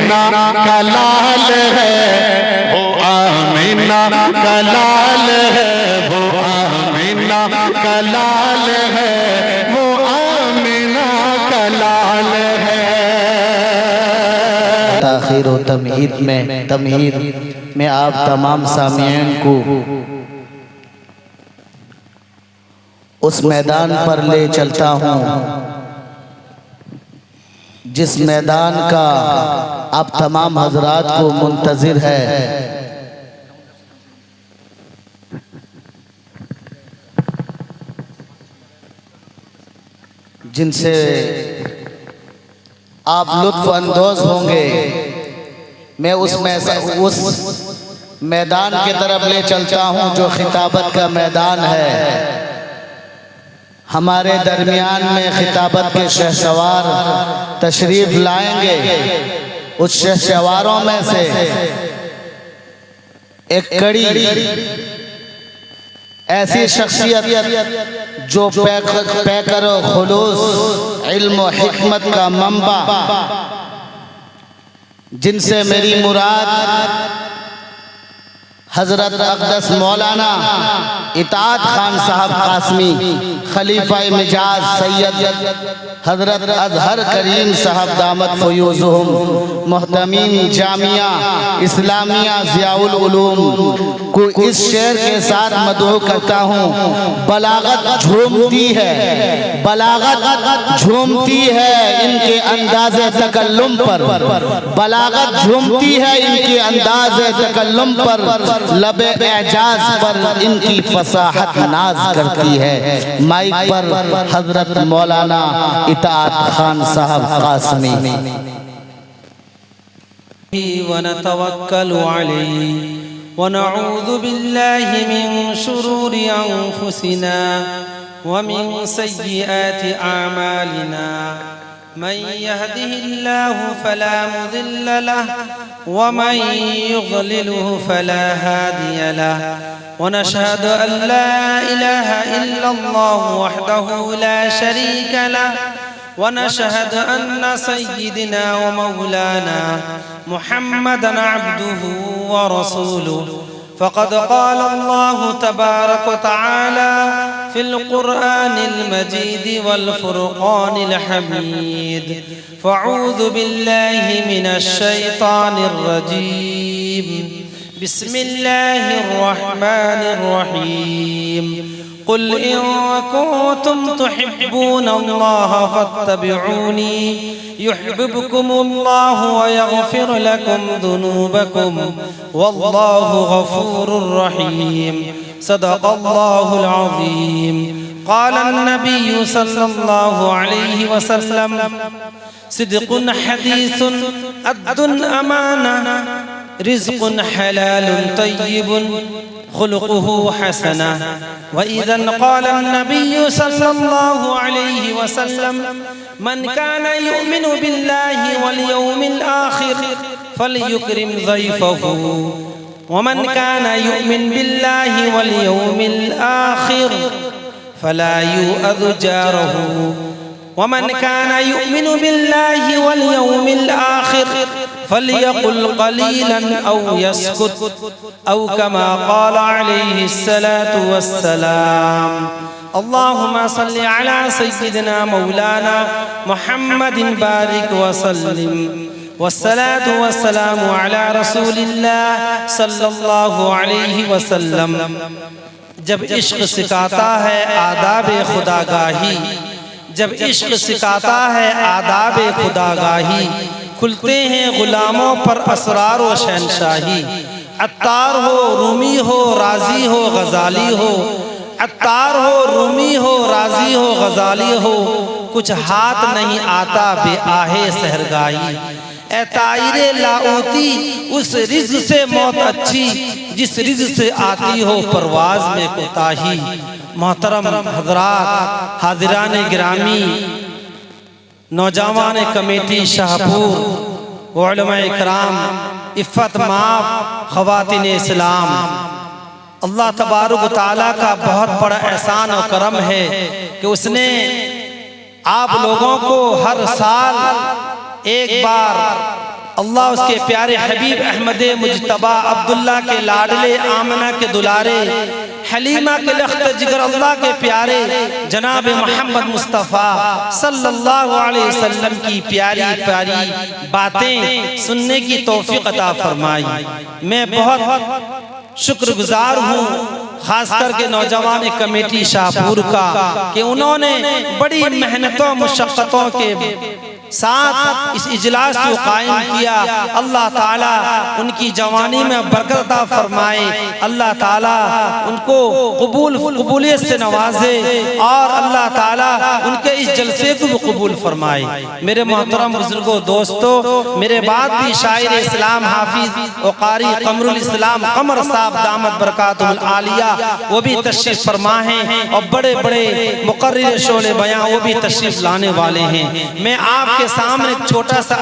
आमिना का लाल है, वो आमिना का लाल है, वो आमिना का लाल है, वो आमिना का लाल है। ताखीर व तमहीद में आप तमाम सामीन को उस मैदान पर ले चलता हूँ जिस मैदान का आप तमाम हजरात को मुंतजिर है। जिनसे आप लुत्फ अंदोज होंगे। मैं उस मैदान की तरफ ले चलता हूँ जो खिताबत का मैदान है। हमारे दरमियान में खिताबत के शहसवार तशरीफ लाएंगे। उस शहसवारों में से एक कड़ी ऐसी शख्सियत जो पैकर खुलूस इल्म व हिकमत का मंबा, जिनसे मेरी मुराद हजरत अक़दस मौलाना इताअत खान साहब कासमी खलीफा मिजाज सैयद हजरत अजहर करीम साहब दामत फयूज़ुहुम मोहतमीम जामिया इस्लामिया ज़ियाउल उलूम को इस शेर के साथ मदहू करता हूँ। बलागत झूमती है, बलागत झूमती है इनके अंदाज़े तकल्लुम पर, बलागत झूमती है इनके अंदाज़े तकल्लुम पर, लबे एजाज पर इनकी फसाहत नाज करती है। माइक पर हजरत मौलाना इताअत खान साहब कासमी। व नतवक्कलु अलैहि व नऊज़ु बिल्लाहि मिन शुरूरि अंफुसिना व मिन सय्यिआति अअमालिना। मन यहदिहिल्लाहु फला मुज़िल्ल लहु व मन युज़लिलहु फला हादिय लहु। व नशहदु अन ला इलाहा इल्लल्लाहु वहदहु ला शरीका लहु व नशहदु अन्न सय्यिदना व मौलाना मुहम्मदन अब्दुहु व रसूलुहु। फ़क़द क़ाल अल्लाहु तबारक व तआला फ़िल क़ुरआनिल मजीद वल फ़ुरक़ानिल हमीद। फ़अऊज़ु बिल्लाहि मिनश शैतानिर रजीम। बिस्मिल्लाहिर रहमानिर रहीम। क़ुल इन कुन्तुम तुहिब्बूनल्लाह फ़त्तबिऊनी युहिब्बुकुमुल्लाहु व यग़फ़िर लकुम ज़ुनूबकुम वल्लाहु गफ़ूरुर रहीम। सदक़ल्लाहुल अज़ीम। क़ालन नबिय्यु सल्लल्लाहु अलैहि वसल्लम सिद्क़ुन हदीसुन अद्दुन अमाना रिज़्क़ुन हलालुन तय्यिबुन खुलुक़ुहु हसना। व इज़न क़ाल नबिय्यु सल्लल्लाहु अलैहि वसल्लम मन कान युमिनु बिल्लाहि वल यौमिल आखिर फलयुक्रिम ज़ैफ़हु व मन कान युमिन बिल्लाहि वल यौमिल आखिर फला युअज़ जारहु व मन कान युमिनु बिल्लाहि वल यौमिल आखिर फलयकुल क़लीलन औ यसकुत औ कमा क़ाल अलैहिस्सलातु वस्सलाम। अल्लाहुम्मा सल्लि अला सय्यिदिना मौलाना मुहम्मदिन बारिक वसल्लिम वस्सलातु वस्सलामु अला रसूलिल्लाह सल्लल्लाहु अलैहि वसल्लम। जब इश्क सिखाता है आदाब खुदागाही, जब इश्क सिखाता है आदाब खुदागाही, खुलते हैं गुलामों पर असरार व शहनशाही। अत्तार हो रूमी हो राजी हो गजाली हो, अत्तार हो रूमी हो राजी हो गजाली हो, कुछ हाथ नहीं आता बे आहे सहरगाही। ए ताइरे लाऊती उस रिज़्क़ से मौत अच्छी जिस रिज़्क़ से आती हो परवाज़ में कोताही। मोहतरम हज़रात, हाज़िरान गिरामी, नौजवान कमेटी शाहपुर, उलमा इकराम, इफ़्फ़त माफ़ ख़वातीन इस्लाम, अल्लाह तबारक व तआला का बहुत बड़ा एहसान और करम है कि उसने आप लोगों को हर साल एक बार अल्लाह उसके प्यारे हबीब अहमद मुजतबा अब्दुल्ला के लाडले आमना के दुलारे हलीमा के लख्त जिगर अल्लाह के प्यारे जनाब मोहम्मद मुस्तफ़ा सल्लल्लाहु अलैहि वसल्लम की प्यारी प्यारी बातें सुनने की तौफीक अता फरमाई। मैं बहुत शुक्रगुजार हूँ खास करके नौजवान कमेटी शाहपुर का कि उन्होंने बड़ी मेहनतों मुशक्क़तों के साथ इस इजलास को कायम किया। अल्लाह ताला उनकी जवानी में बरकत अता फरमाए, अल्लाह ताला उनको कबूलियत से नवाजे और अल्लाह ताला उनके इस जलसे को भी कबूल फरमाए। मेरे मोहतरम बुजुर्गों दोस्तों, मेरे बाद भी शायर इस्लाम हाफिज और कारी कमरुल इस्लाम कमर साहब दामत बरकातुल आलिया वो भी तशरीफ फरमा हैं और बड़े बड़े मुकर्रिर शोले बयां वो भी तशरीफ लाने वाले हैं। मैं आपके सामने छोटा सा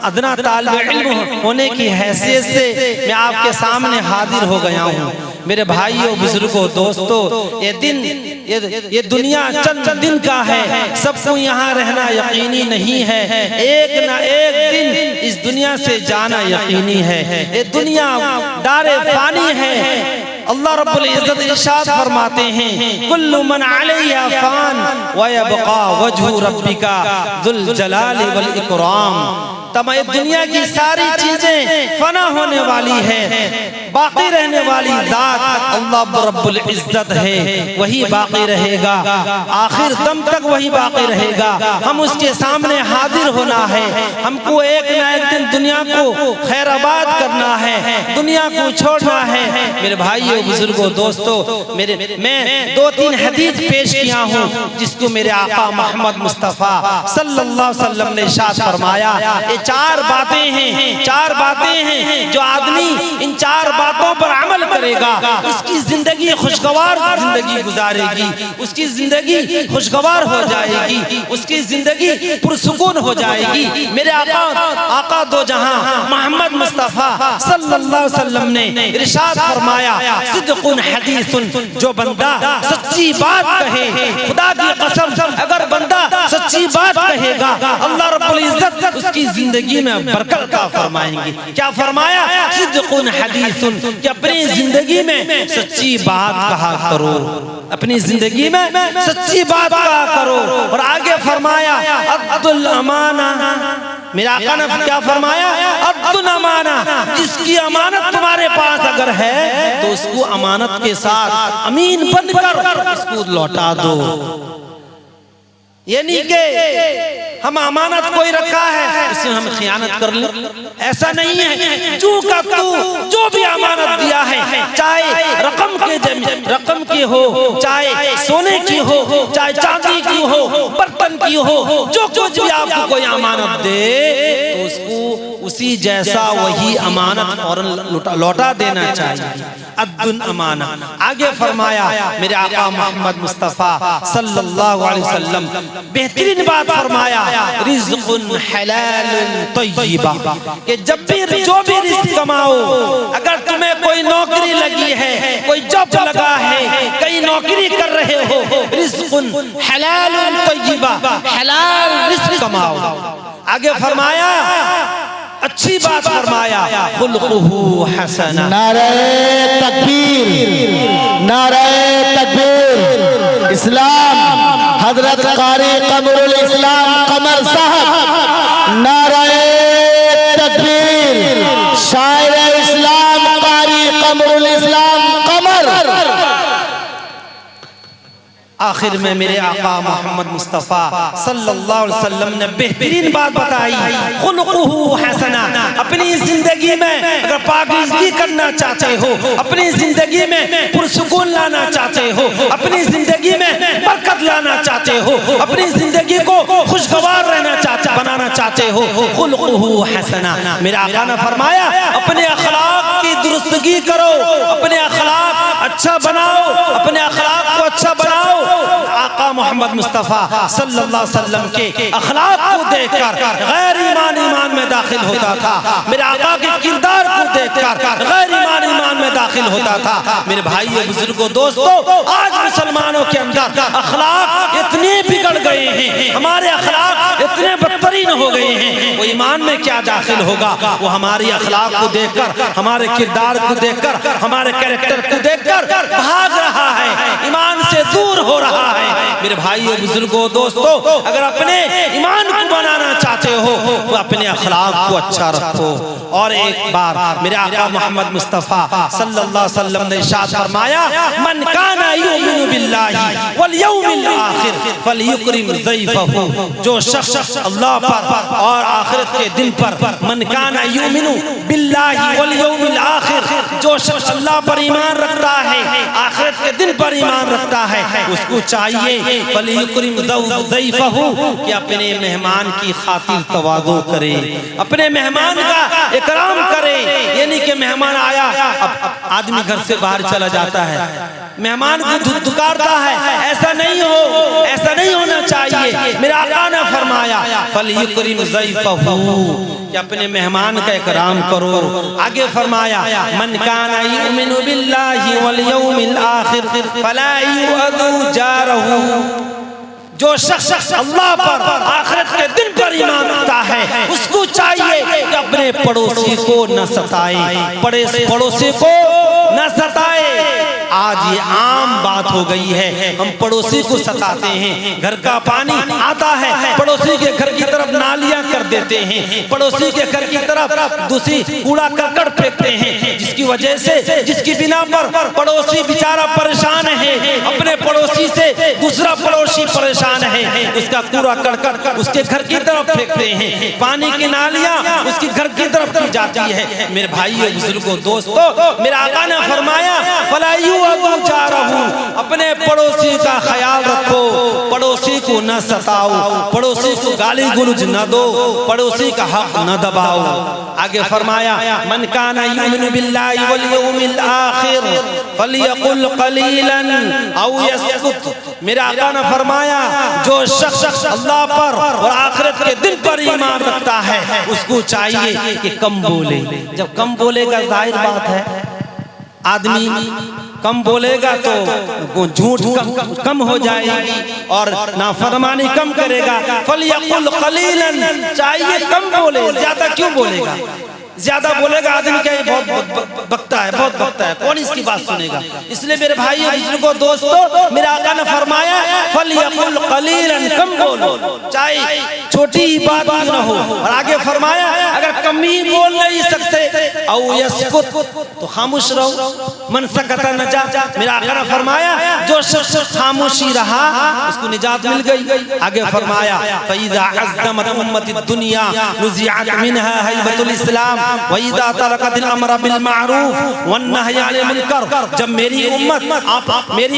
अदना तालिब इल्म होने की हैसियत से मैं आपके सामने हाजिर हो गया हूँ। मेरे भाइयों बुजुर्गों दोस्तों, ये दुनिया चंद दिन का है, सबको यहाँ रहना यकीनी नहीं है, एक ना एक दिन इस दुनिया से जाना यकीनी है। ये दुनिया दारे फानी है। अल्लाह रब्बुल इज्जत इरशाद फरमाते हैं, कुल्लु मन अलैहा फान व यबका वजहु रब्बिका जुल जलाली वल इकराम। तमाम दुनिया की सारी चीजें फना होने वाली है, बाकी रहने वाली जात अल्लाह रब्बुल इज्जत है, वही बाकी रहेगा, आखिर दम तक वही बाकी रहेगा। हम उसके सामने हाजिर होना है, हमको एक ना एक दिन दुनिया को खैराबाद करना है, दुनिया को छोड़ना है। मेरे भाइयों बुजुर्गों दोस्तों, मैं 2-3 हदीस पेश किया हूँ जिसको मेरे आका मोहम्मद मुस्तफ़ा सल्लल्लाहु अलैहि वसल्लम ने इरशाद फरमाया। ये 4 बातें हैं जो आदमी इन 4 बातों पर अमल करेगा उसकी जिंदगी खुशगवार जिंदगी गुजारेगी, उसकी जिंदगी खुशगवार हो जाएगी, उसकी जिंदगी पुरसुकून हो जाएगी। मेरे आका दो जहां मोहम्मद मुस्तफ़ा सल्लल्लाहु अलैहि वसल्लम ने इरशाद फरमाया, सिद्कुन हदीसुन, जो बंदा सच्ची बात कहे, खुदा की कसम अगर बंदा सच्ची बात कहेगा अल्लाह रब्बुल इज्जत उसकी जिंदगी में बरकत अता फरमाएंगे। क्या फरमाया? सिद्कुन हदीसुन, कि अपनी जिंदगी में सच्ची बात कहा करो, अपनी जिंदगी में सच्ची बात कहा करो। और आगे फरमाया अब्दुल अमाना, मेरा आका ने क्या फरमाया? अब्दुल अमाना, जिसकी अमानत तुम्हारे पास अगर है तो उसको अमानत के साथ अमीन बनकर उसको लौटा दो। ये नहीं कि हम अमानत कोई रखा है इसमें हम खियानत कर लें, ऐसा नहीं है। जो का तू जो भी अमानत दिया है, चाहे रकम की हो, चाहे सोने की हो, चाहे चांदी की हो, बर्तन की हो, जो कुछ भी आपको कोई अमानत दे तो उसको उसी जैसा वही अमानत फौरन लौटा देना चाहिए। अद्दुन अमाना। आगे फरमाया मेरे आका मोहम्मद मुस्तफ़ा सल्लल्लाहु अलैहि वसल्लम बेहतरीन बात फरमाया, रिज़्क़ुन हलालुन तय्यिबा, कि जब भी जो भी रिज़्क़ कमाओ, अगर तुम्हें कोई नौकरी लगी है, कोई जॉब लगा है, कहीं नौकरी कर रहे हो, रिज़्क़ुन हलालुन तय्यिबा, हलाल रिज़्क़ कमाओ। आगे फरमाया अच्छी बात फरमाया, खुलुकुहु हसना। नारे तकबीर, नारे तकबीर। इस्लाम हजरत कारी कमरुल इस्लाम कमर साहब, नारे तकबीर। शायर इस्लाम कारी कमरुल इस्लाम कमर। आखिर में मेरे आका मोहम्मद मुस्तफ़ा सल्लल्लाहु अलैहि वसल्लम ने बेहतरीन बात बताई, खुलुकुहु हसना। अपनी जिंदगी में अगर पाकीज़गी करना चाहते हो, अपनी जिंदगी में पुरसुकून लाना चाहते हो, अपनी जिंदगी में बरकत लाना चाहते हो, अपनी जिंदगी को खुशगवार बनाना चाहते हो, खुलुकुहु हसना। मेरे आका ने फरमाया अपने अखलाक की दुरुस्तगी करो, अपने अखलाक अच्छा बनाओ, अपने अखलाक को अच्छा बनाओ। आका मोहम्मद मुस्तफ़ा सल्लल्लाहु अलैहि वसल्लम के अखलाक को देखकर गैर ईमान में दाखिल होता था, मेरे आका के किरदार को देखकर गैर ईमान में दाखिल होता था। मेरे भाइयों बुजुर्गों दोस्तों, आज मुसलमानों के अंदर अखलाक इतने बिगड़ गए हैं, हमारे अखलाक इतने बदतरीन हो गए हैं, वो ईमान में क्या दाखिल होगा? वो हमारी अखलाक को देखकर, हमारे किरदार को देखकर, हमारे कैरेक्टर को देखकर भाग रहा है, ईमान से दूर हो रहा है। मेरे भाइयों, बुजुर्गों, दोस्तों, अगर अपने ईमान को बनाना चाहते हो तो अपने अखलाक को अच्छा रखो। और एक बार मेरे आका मोहम्मद मुस्तफ़ा सल्लल्लाहु अलैहि वसल्लम ने इरशाद फरमाया, मन काना युमिनु बिल्लाहि वल यौमिल आखिर फलयुकरिम ज़ैफ़हु। जो शख्स अल्लाह पर और आखिरत के दिन पर, मन काना युमिनु बिल्लाहि वल यौमिल आखिर, जो शख्स अल्लाह पर ईमान रखता है, आखिरत के दिन पर ईमान रखता है, उसको चाहिए फलयुकरिम ज़ैफ़हु कि अपने मेहमान की खातिर तवाज़ु करे, अपने मेहमान का इकराम करे। यानी कि मेहमान आया, अब आदमी घर से बाहर चला जाता है, मेहमान को धुतकारता है, ऐसा नहीं हो, ऐसा नहीं होना चाहिए। मेरा आका ने फरमाया फलयुकरिम ज़ैफ़हु कि अपने मेहमान का इकराम करो। आगे फरमाया मन काना युमिनु बिल्लाहि वल यौमिल आखिर फला युअदु जारहु। जो शख्स अल्लाह पर, आखिरत के दिन पर ईमान रखता है, उसको चाहिए कि अपने पड़ोसी को न सताए, पड़ोसी को न सताए। आज ये आम बात हो गई है, हम पड़ोसी को सताते हैं। घर का पानी आता है, पड़ोसी के घर की तरफ नालियां कर देते हैं, पड़ोसी के घर की तरफ दूसरी कूड़ा करकट फेंकते हैं, जिसकी वजह से, जिसकी बिना पर पड़ोसी बेचारा परेशान है। अपने पड़ोसी से दूसरा पड़ोसी परेशान है, उसका कूड़ा करकट उसके घर की तरफ फेंकते हैं, पानी की नालियां उसकी घर की तरफ की जाती है। मेरे भाइयों, बुजुर्गों, दोस्तों, मेरा आका ने फरमाया फला युअदु जारहु, अपने पड़ोसी का ख्याल रखो, पड़ोसी को न सताओ, पड़ोसी को गाली गुलज न दो, पड़ोसी का हक न दबाओ। आगे फरमाया मन काना युमिनु बिल्लाहि वल यौमिल आखिर फलियकुल कलीलन औ यसकुत। मेरे आका ने फरमाया जो शख्स अल्लाह पर और आखिरत के दिन पर ईमान रखता है, उसको चाहिए कि कम बोले। जब कम बोलेगा, जाहिर बात है, आदमी कम बोलेगा तो झूठ कम हो जाएगी और नाफरमानी कम करेगा। फलयकुल कलीलन, चाहिए कम बोले, ज्यादा क्यों बोलेगा? ज्यादा बोलेगा आदमी क्या बहुत बकता है, बहुत बकता है, कौन इसकी बात सुनेगा? इसलिए मेरे भाइयों, बुजुर्गों, दोस्तों, मेरा आका ने फरमाया फलयकुल कलीलन, कम बोलो, चाहे छोटी बात क्यों न हो। और आगे फरमाया अगर कम ही बोल नहीं सकते औ यसकुत, तो खामोश रहो, मन सकता नजा। मेरा आका ने फरमाया जो शख्स खामोशी रहा उसको निजात मिल गई। आगे फरमाया फइज़ा अज़्ज़मत उम्मती दुनिया नुज़िअत मिनहा हैबतुल इस्लाम वइज़ा तरकतिल अम्र बिल मारूफ वन नही अनिल मुनकर। जब मेरी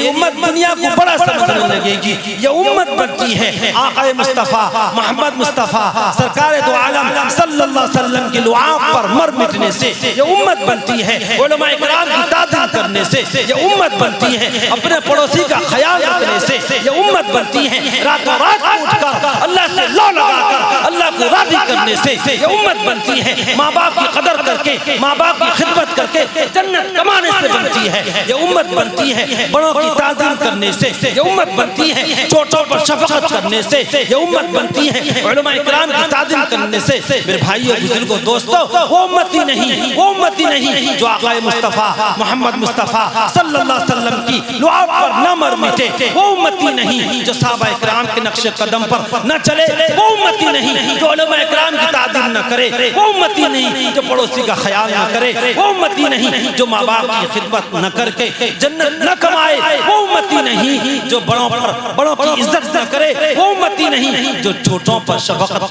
उम्मत दुनिया को बड़ा समझने लगेगी, ये उम्मत बनती है आका मुस्तफ़ा मोहम्मद मुस्तफ़ा सरकार दो आलम सल्लल्लाहु अलैहि वसल्लम की लुआब पर मर मिटने से ये उम्मत बनती है, उलमा इकराम की ताज़ीम करने से ये उम्मत बनती है, अपने पड़ोसी का ख्याल रखने से ये उम्मत बनती है, रातों रात उठकर अल्लाह से लौ लगाकर अल्लाह को राज़ी करने से ये उम्मत बनती है, माँ बाप की कदर करके, माँ बाप की खिदमत करके जन्नत कमाने से बनती है, ये उम्मत बनती है, बड़ों की ताज़ीम करने से ये उम्मत बनती है, छोटों पर शफकत करने से ये उम्मत बनती है, उलमा इकराम की ताज़ीम करने से। मेरे भाइयों, बुजुर्गों, दोस्तों, वो उम्मती नहीं जो आका मुस्तफ़ा मोहम्मद मुस्तफ़ा सल्लल्लाहु अलैहि वसल्लम की लुआब पर न मर मिटे, वो उम्मती नहीं जो सहाबा इकराम के नक्शे कदम पर न चले, वो उम्मती नहीं जो उलमा इकराम की ताज़ीम न करे, वो उम्मती नहीं जो पड़ोसी का ख्याल न करे, वो उम्मती नहीं जो माँ बाप की खिदमत न करके जन्नत न कमाए, वो उम्मती नहीं जो बड़ों की इज्जत न करे, वो उम्मती नहीं जो छोटों पर शफकत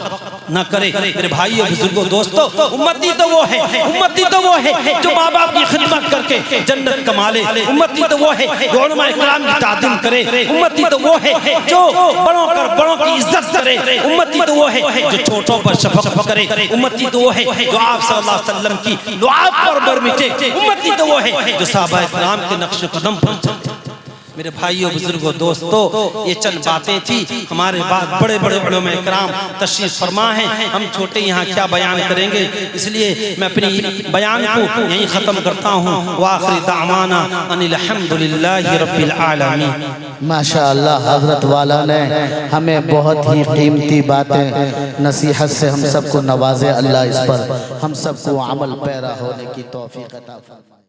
न करे। मेरे भाइयों, बुजुर्गों, दोस्तों, उम्मती तो वो है जो माँ बाप की खिदमत करके जन्नत कमा ले, उम्मती तो वो है जो उलमा इकराम की ताज़ीम करे, उम्मती तो वो है जो बड़ों की इज्जत करे, उम्मती तो वो है जो छोटों पर शफकत करे, उम्मती तो वो है जो आप सल्लल्लाहु अलैहि वसल्लम की लुआब पर मर मिटे, उम्मती तो वो है जो सहाबा इकराम के नक्श कदम पर चले। मेरे भाइयों बुजुर्गों दोस्तों, ये चंद बातें थी। हमारे बाद बड़े बड़े उलमा इकराम तशरीफ फरमा हैं। हम छोटे यहाँ क्या बयान करेंगे, इसलिए मैं अपनी बयान को यहीं ख़त्म करता हूँ। वाखिर दामाना अनिल हम्दुलिल्लाहि रब्बिल आलमीन। माशाअल्लाह, हजरत वाला ने हमें बहुत ही कीमती बातें नसीहत से हम सबको नवाजे। अल्लाह इस पर हम सबको अमल पैरा होने की तौफीक अता फरमाए।